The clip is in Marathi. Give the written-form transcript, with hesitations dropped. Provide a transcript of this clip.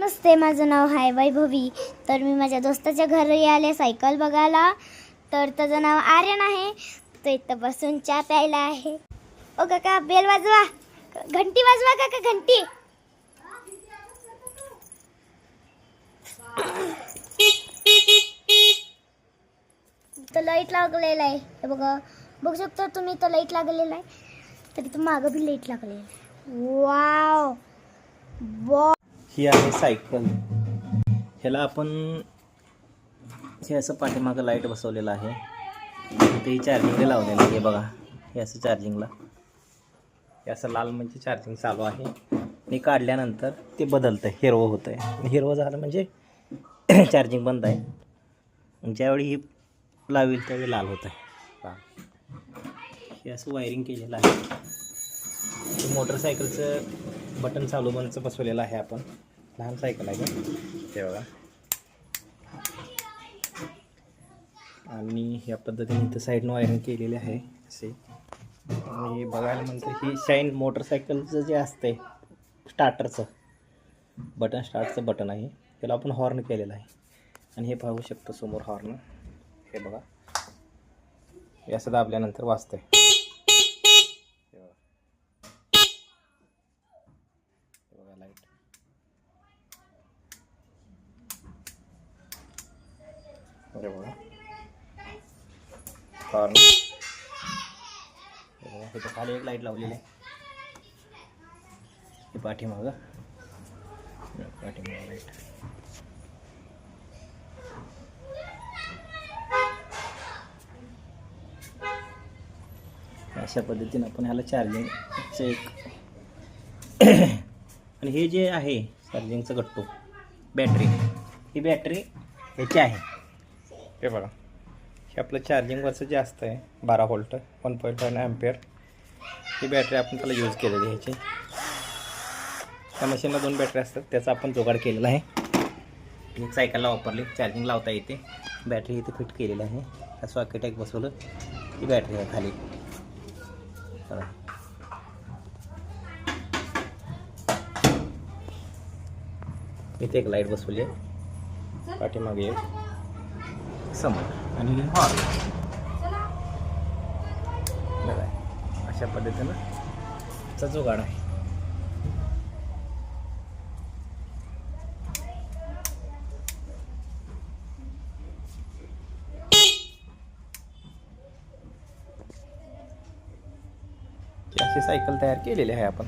नमस्ते, माझं नाव आहे वैभवी. तर मी माझ्या दोस्ताच्या घरी आले सायकल बघायला. तर त्याचं नाव आर्यन आहे. तो इथं बसून चहा प्यायला आहे. ओ काका, बेल वाजवा, घंटी वाजवा काका, घंटी. तर लाईट लागलेला आहे, हे बघा, बघू शकता तुम्ही. तर लाईट लागलेला आहे. तर इथं मागं बी लाईट लागलेली आहे. वाव, ही आहे सायकल. ह्याला आपण हे असं पाठीमागं लाईट बसवलेलं आहे. ते चार्जिंगला लावलेलं आहे. हे बघा, हे असं चार्जिंगला, हे असं लाल म्हणजे चार्जिंग चालू आहे. हे काढल्यानंतर ते बदलतं, हिरवं होतं आहे. हिरवं झालं म्हणजे चार्जिंग बंद आहे. ज्यावेळी ही लावेल त्यावेळी लाल होतं आहे. हे असं वायरिंग केलेलं आहे. हे मोटरसायकलचं बटन चालू बंदचं बसवलेलं आहे आपण. लहान सायकल आहे का ते बघा. आणि ह्या पद्धतीने इथं साईडनं वायरिंग केलेली आहे असे. आणि बघायला म्हणतं ही शाईन मोटरसायकलचं जे असतंय स्टार्टरचं बटन, स्टार्टचं बटन आहे. त्याला आपण हॉर्न केलेला आहे. आणि हे पाहू शकतो समोर हॉर्न. हे बघा, हे असं दाबल्यानंतर वाजतंय. बघा लाईट. अरे बघा हॉर्न. बघा इथं खाली एक लाईट लावलेली आहे. हे पाठीमागं लाईट. अशा पद्धतीने आपण ह्याला चार्जिंगचं एक आणि हे जे आहे चार्जिंगचं गट्टू बॅटरी, ही बॅटरी ह्याची आहे. हे बघा, हे आपलं चार्जिंगवरचं जे असतं आहे 12 व्होल्ट 1.5 ॲम्पियर, ही बॅटरी आपण त्याला यूज केलेली आहे. ह्याची त्या मशीनला 2 बॅटरी असतात, त्याचा आपण जुगाड केलेला आहे. एक सायकलला वापरली, चार्जिंग लावता येते. बॅटरी इथे फिट केलेली आहे. हा सॉकेट एक बसवलं, ही बॅटरी आहे खाली. इथे एक लाईट बसवली आहे, पाठीमागे एक समोर, आणि हॉर्न. बघा अशा पद्धतीनं चा जुगाड आहे. अशी सायकल तयार केलेली आहे आपण.